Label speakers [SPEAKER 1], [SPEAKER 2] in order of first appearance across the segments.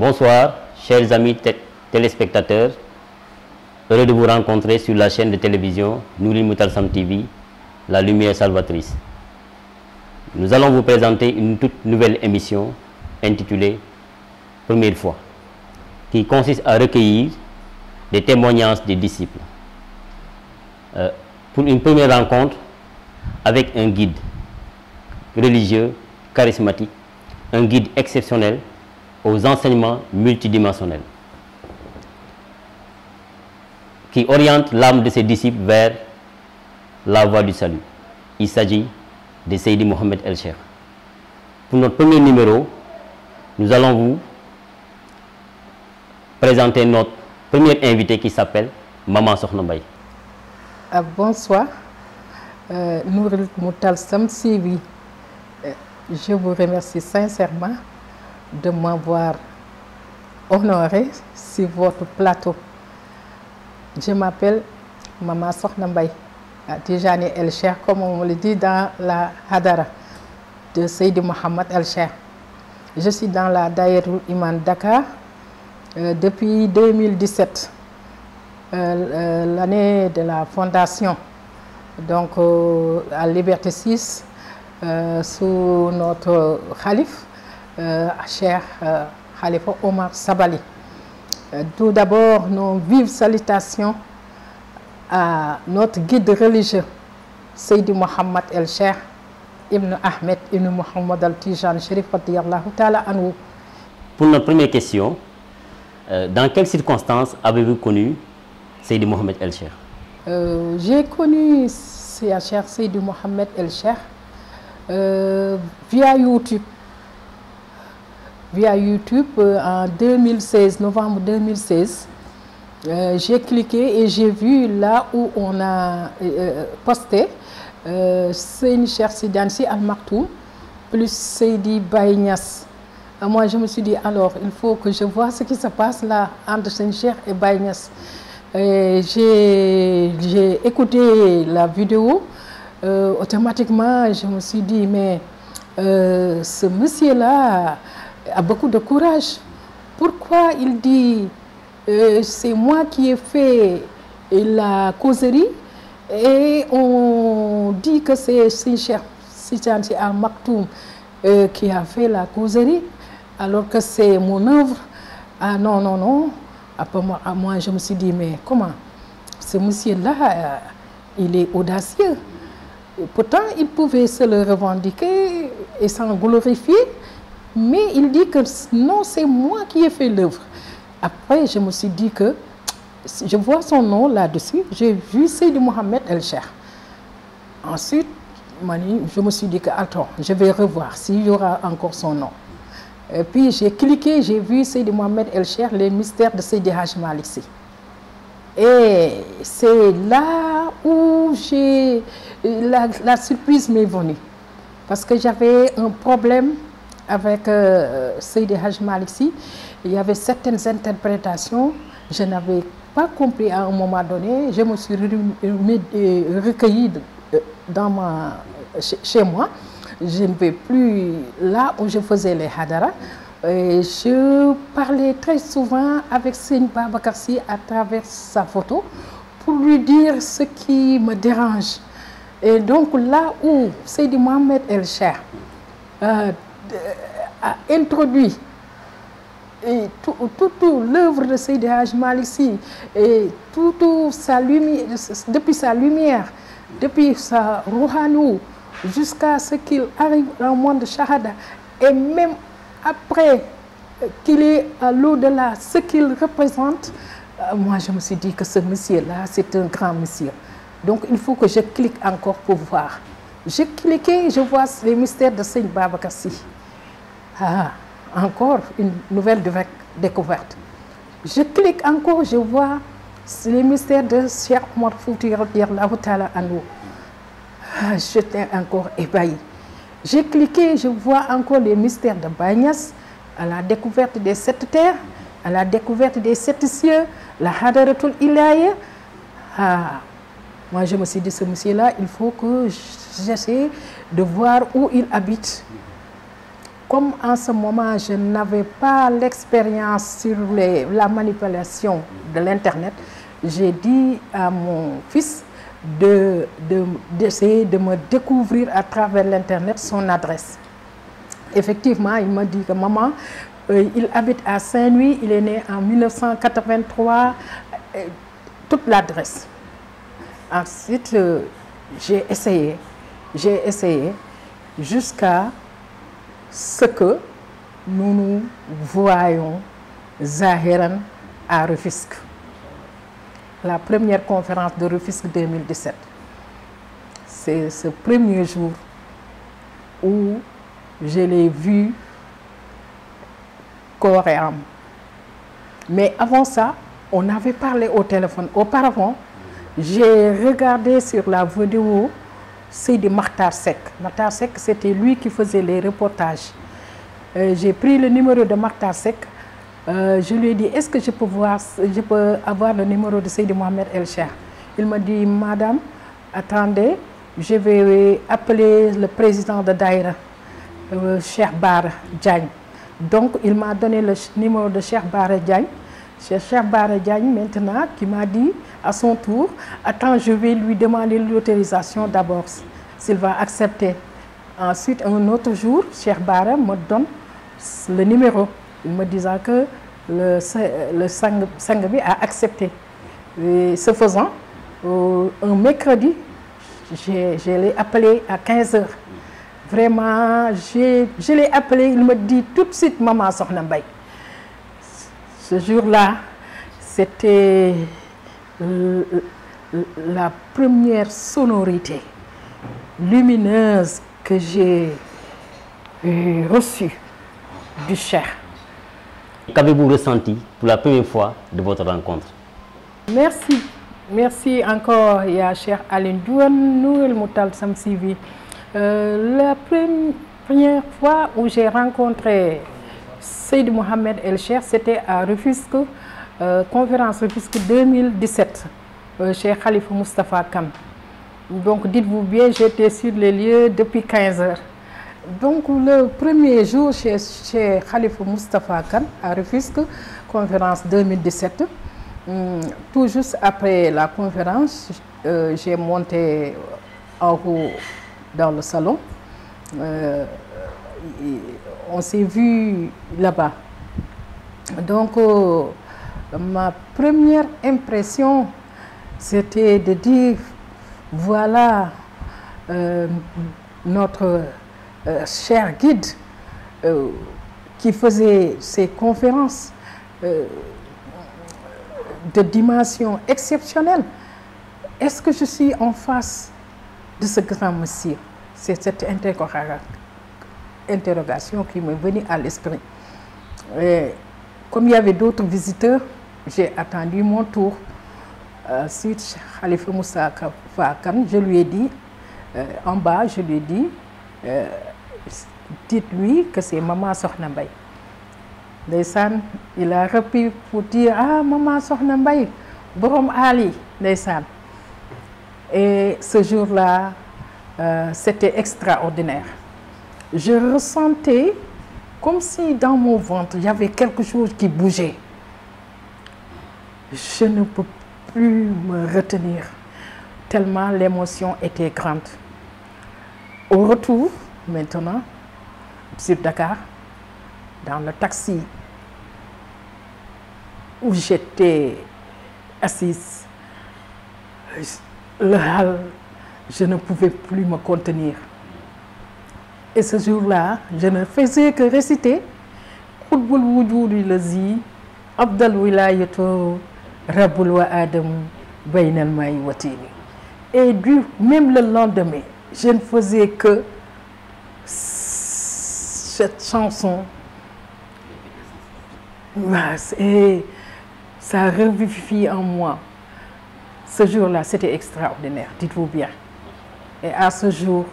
[SPEAKER 1] Bonsoir, chers amis téléspectateurs. Heureux de vous rencontrer sur la chaîne de télévision Nouril Moutalsam TV, la lumière salvatrice. Nous allons vous présenter une toute nouvelle émission intitulée Première fois, qui consiste à recueillir des témoignages des disciples. Pour une première rencontre avec un guide religieux, charismatique, un guide exceptionnel aux enseignements multidimensionnels, qui oriente l'âme de ses disciples vers la voie du salut. Il s'agit de Seydi Mohamed El Cheikh. Pour notre premier numéro, nous allons vous présenter notre première invitée qui s'appelle Maman Sokhna Mbaye.
[SPEAKER 2] Bonsoir, Nouril Moutalsam TV. Je vous remercie sincèrement de m'avoir honoré sur votre plateau. Je m'appelle Maman Sokhna Mbaye, Tijani El Cheikh, comme on le dit dans la Hadara de Seydi Mohamed El Cheikh. Je suis dans la Daïratul Iman Dakar depuis 2017, l'année de la fondation, donc à Liberté 6, sous notre Khalif, Cheikh Khalifa Omar Sabali. Tout d'abord, nos vives salutations à notre guide religieux, Seydi Mohamed El Cheikh Ibn Ahmed Ibn Mohamed Al Tijan Sherif radiyallahu ta'ala anhu.
[SPEAKER 1] Pour notre première question, dans quelles circonstances avez-vous connu Seydi Mohamed El Cheikh?
[SPEAKER 2] J'ai connu Cheikh Seydi Mohamed El Cheikh via YouTube. Via YouTube en 2016, novembre 2016. J'ai cliqué et j'ai vu là où on a posté Seydi Cheikh Tidiane Sy Al Maktoum plus Seydi Baye Niass. Moi je me suis dit alors il faut que je vois ce qui se passe là entre Seydi Cheikh et Baye Niass. J'ai écouté la vidéo, automatiquement je me suis dit mais ce monsieur là a beaucoup de courage. Pourquoi il dit c'est moi qui ai fait la causerie et on dit que c'est Cheikh Tidiane Sy Al Maktoum qui a fait la causerie alors que c'est mon œuvre? Ah non, non, non. Après moi je me suis dit mais comment? Ce monsieur-là, il est audacieux. Pourtant, il pouvait se le revendiquer et s'en glorifier. Mais il dit que non, c'est moi qui ai fait l'œuvre. Après, je me suis dit que je vois son nom là-dessus. J'ai vu Seydi Mohamed El Cheikh. Ensuite, je me suis dit que attends, je vais revoir s'il y aura encore son nom. Et puis j'ai cliqué, j'ai vu Seydi Mohamed El Cheikh, les mystères de Seydi Hadji Malick Sy. Et c'est là où la surprise m'est venue. Parce que j'avais un problème avec Seydi Hadji Malick Sy. Il y avait certaines interprétations, je n'avais pas compris à un moment donné. Je me suis recueillie chez moi. Je ne vais plus là où je faisais les hadara. Et je parlais très souvent avec Seydi Babacar Sy à travers sa photo pour lui dire ce qui me dérange. Et donc là où Seydi Mohamed El Cheikh a introduit toute l'œuvre de Seydi Hadji Malick Sy et toute sa lumière, depuis sa lumière, depuis sa rouhanou, jusqu'à ce qu'il arrive dans le monde de Shahada, et même après qu'il est à l'au-delà, ce qu'il représente, moi je me suis dit que ce monsieur-là, c'est un grand monsieur. Donc il faut que je clique encore pour voir. J'ai cliqué, je vois les mystères de Seydi Babacar Sy. Ah, encore une nouvelle découverte. Je clique encore, je vois les mystères de Cheikh Omar Fouti radiyallahu ta'ala anhu. Ah, j'étais encore ébahi. J'ai cliqué, je vois encore les mystères de Baye Niass, à la découverte des 7 terres, à la découverte des 7 cieux, la Hadaratul Ilahiyya. Ah, moi je me suis dit, ce monsieur-là, il faut que j'essaie de voir où il habite. comme en ce moment, je n'avais pas l'expérience sur la manipulation de l'Internet, j'ai dit à mon fils d'essayer de me découvrir à travers l'Internet son adresse. Effectivement, il m'a dit que maman, il habite à Saint-Louis, il est né en 1983, toute l'adresse. Ensuite, j'ai essayé jusqu'à ce que nous nous voyons Zahiran à Rufisque. La première conférence de Rufisque 2017. C'est ce premier jour où je l'ai vu corps et âme. Mais avant ça, on avait parlé au téléphone. Auparavant, j'ai regardé sur la vidéo Seydi Makhtar Seck. Makhtar Seck, c'était lui qui faisait les reportages. J'ai pris le numéro de Makhtar Seck. Je lui ai dit, est-ce que je peux avoir le numéro de Seydi Mohamed El Cheikh? Il m'a dit, madame, attendez, je vais appeler le président de Daïra, Cheikh Bara Diagne. Donc, il m'a donné le numéro de Cheikh Bara Diagne. C'est Cheikh Bara Diagne maintenant qui m'a dit à son tour, attends, je vais lui demander l'autorisation d'abord, s'il va accepter. Ensuite, un autre jour, Cheikh Bara me donne le numéro. Il me disant que le Sanghabi a accepté. Et ce faisant, un mercredi, je l'ai appelé à 15 h. Vraiment, je l'ai appelé, il me dit tout de suite, maman Sokhna Mbaye. Ce jour-là, c'était la première sonorité lumineuse que j'ai reçue du Cheikh.
[SPEAKER 1] Qu'avez-vous ressenti pour la première fois de votre rencontre?
[SPEAKER 2] Merci. Merci encore, ya Cheikh Aline Douane, Nourel Moutal Samsivi. La première fois où j'ai rencontré Seydi Mohamed El Cheikh, c'était à Rufisque, conférence Rufisque 2017, chez Khalifa Moustapha Kane. Donc dites-vous bien, j'étais sur les lieux depuis 15 h. Donc le premier jour chez Khalifa Moustapha Kane à Rufisque, conférence 2017, tout juste après la conférence, j'ai monté en haut dans le salon. On s'est vu là-bas. Donc ma première impression, c'était de dire, voilà notre cher guide qui faisait ces conférences de dimension exceptionnelle. Est-ce que je suis en face de ce grand monsieur? C'est cette interrogation qui m'est venue à l'esprit. Comme il y avait d'autres visiteurs, j'ai attendu mon tour. Ensuite, Khalifa Moustapha Kane, je lui ai dit, en bas, je lui ai dit, dites-lui que c'est maman Sokhna Mbaye. Ndeysaan, il a repris pour dire, ah maman Sokhna Mbaye, Borom Ali, ndeysaan. Et ce jour-là, c'était extraordinaire. Je ressentais comme si dans mon ventre, il y avait quelque chose qui bougeait. Je ne peux plus me retenir, tellement l'émotion était grande. Au retour, maintenant, sur Dakar, dans le taxi où j'étais assise, le hall, je ne pouvais plus me contenir. Et ce jour-là, je ne faisais que réciter Khutbul Wujudi Lazi, Abdal Wilayato, Rabbul wa Adam, Bainal Maï Watini. Et même le lendemain, je ne faisais que cette chanson. Et ça revivifie en moi. Ce jour-là, c'était extraordinaire, dites-vous bien. Et à ce jour,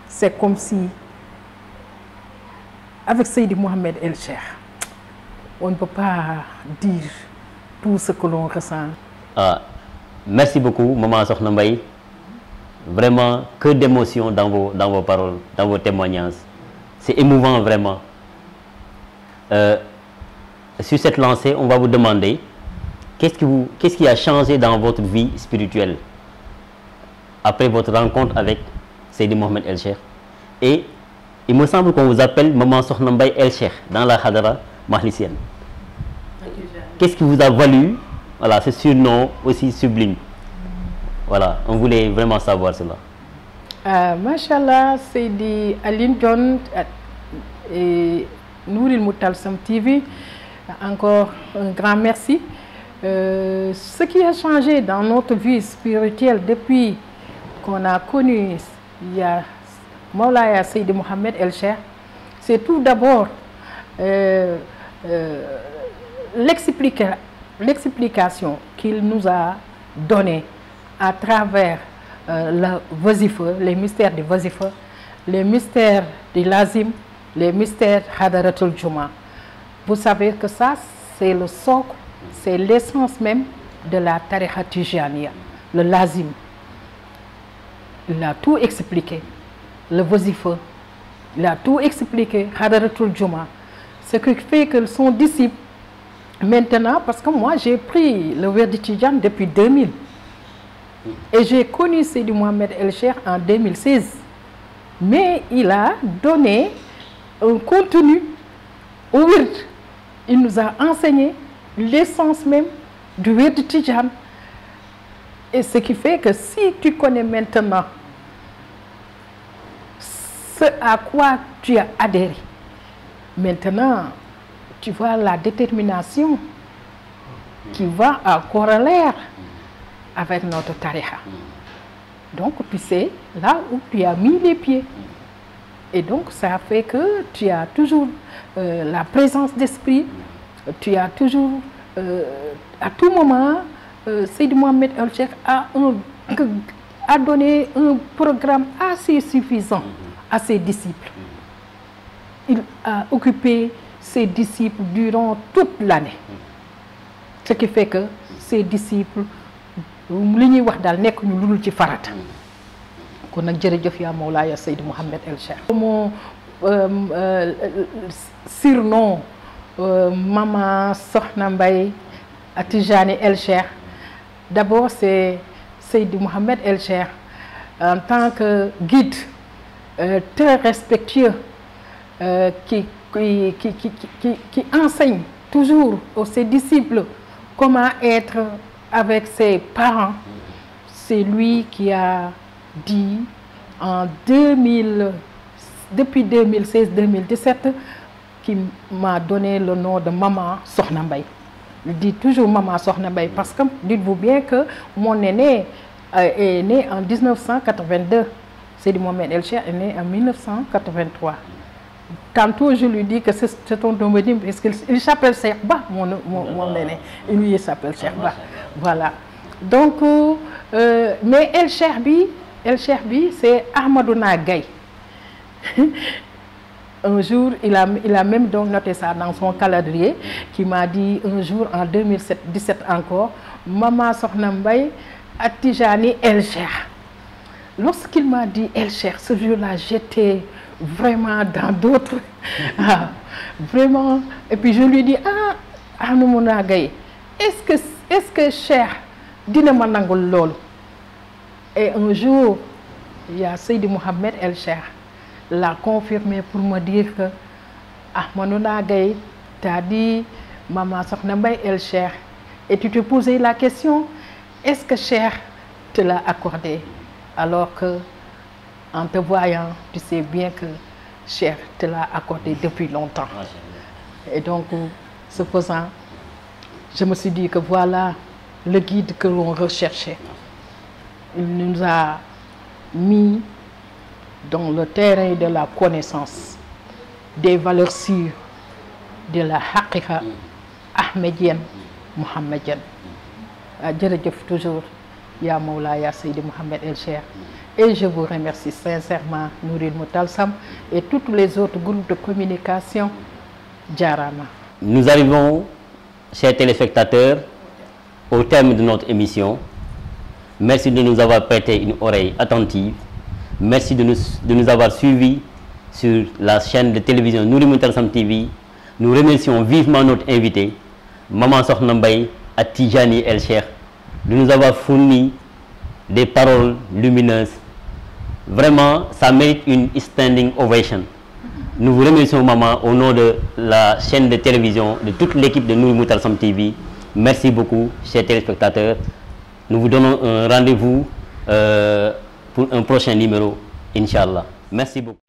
[SPEAKER 2] c'est comme si, avec Seydi Mohamed El Cheikh, on ne peut pas dire tout ce que l'on ressent.
[SPEAKER 1] Merci beaucoup, maman Sokhna Mbaye. Vraiment, que d'émotions dans vos paroles, dans vos témoignages. C'est émouvant vraiment. Sur cette lancée, on va vous demander qu'est-ce qui a changé dans votre vie spirituelle après votre rencontre avec Seydi Mohamed El Cheikh. Et il me semble qu'on vous appelle Maman Sokhna Mbaye El Cheikh dans la Hadara mahlicienne. Qu'est-ce qui vous a valu, voilà, ce surnom aussi sublime? Voilà, on voulait vraiment savoir cela.
[SPEAKER 2] Machallah, Seydi Aline John et Nouril Moutalsam TV, encore un grand merci. Ce qui a changé dans notre vie spirituelle depuis qu'on a connu Maulaya Seydi Mohamed El Cheikh, c'est tout d'abord l'explication qu'il nous a donnée à travers le wazifa, les mystères du wazifa, les mystères du lazim, les mystères Hadaratul Juma. Vous savez que ça, c'est le socle, c'est l'essence même de la tariqa tijaniya, le lazim. Il a tout expliqué. Le wazifa, il a tout expliqué, Hadaratul Juma. Ce qui fait que son disciple, maintenant, parce que moi j'ai pris le werd Tidjane depuis 2000 et j'ai connu Seydi Mohamed El Cheikh en 2016, mais il a donné un contenu au werd. Il nous a enseigné l'essence même du werd Tidjane. Et ce qui fait que si tu connais maintenant ce à quoi tu as adhéré, maintenant tu vois la détermination qui va en corollaire avec notre tariqa. Donc tu sais là où tu as mis les pieds. Et donc ça fait que tu as toujours la présence d'esprit, tu as toujours, à tout moment, Seydi Mohamed El Cheikh a donné un programme assez suffisant à ses disciples. Il a occupé ses disciples durant toute l'année. Ce qui fait que ses disciples, li ñuy wax daal nekk ñu lulul ci farata. Kon nag jërëjëf yaa Mawlaaya Seydi Mohamed El Cheikh. Mon surnom Maman Sokhna Mbaye Tijani El Cheikh, d'abord c'est Seydi Mohamed El Cheikh en tant que guide très respectueux qui enseigne toujours aux ses disciples comment être avec ses parents. C'est lui qui a dit en depuis 2016-2017 qui m'a donné le nom de Maman Sokhna Mbaye. Il dit toujours Maman Sokhna Mbaye parce que dites-vous bien que mon aîné est né en 1982. Seydi Mohamed El Cheikh est né en 1983. Tantôt je lui dis que c'est ton domicile parce qu'il s'appelle Cheikh Ba, mon aîné. Et lui il s'appelle Cheikh Ba. Voilà. Donc, mais El Cheikh Bi, c'est Ahmadouna Gaye. Un jour, il a même donc noté ça dans son calendrier, qui m'a dit un jour en 2017 encore, Maman Sokhna Mbaye Tijani El Cheikh. Lorsqu'il m'a dit El Cheikh, ce jour-là, j'étais vraiment dans d'autres. Vraiment. Et puis je lui dis, Ahmadouna Gaye, est-ce que Cheikh dina ma nangul loolu? Et un jour, il y a Seydi Mohamed El Cheikh l'a confirmé pour me dire que Ahmadouna Gaye t'a dit Maman Sokhna Mbaye El Cheikh, et tu te posais la question, est-ce que Cheikh te l'a accordé? Alors que en te voyant, tu sais bien que Cheikh te l'a accordé depuis longtemps. Et donc, ce faisant, je me suis dit que voilà le guide que l'on recherchait. Il nous a mis dans le terrain de la connaissance, des valeurs sûres, de la haqiqa ahmédienne, mohammedienne. Jërëjëf toujours, Ya Mawlaya Seydi Mohamed El Cheikh. Et je vous remercie sincèrement, Nouril Moutalsam, et tous les autres groupes de communication. Djarama.
[SPEAKER 1] Nous arrivons, chers téléspectateurs, au terme de notre émission. Merci de nous avoir prêté une oreille attentive. Merci de nous avoir suivis sur la chaîne de télévision Nouri Moutarsam TV. Nous remercions vivement notre invité, Maman Sokhna Mbaye At-Tidjani El Cheikh, de nous avoir fourni des paroles lumineuses. Vraiment, ça mérite une standing ovation. Nous vous remercions, maman, au nom de la chaîne de télévision, de toute l'équipe de Nouri Moutarsam TV. Merci beaucoup, chers téléspectateurs. Nous vous donnons un rendez-vous pour un prochain numéro, Inch'Allah. Merci beaucoup.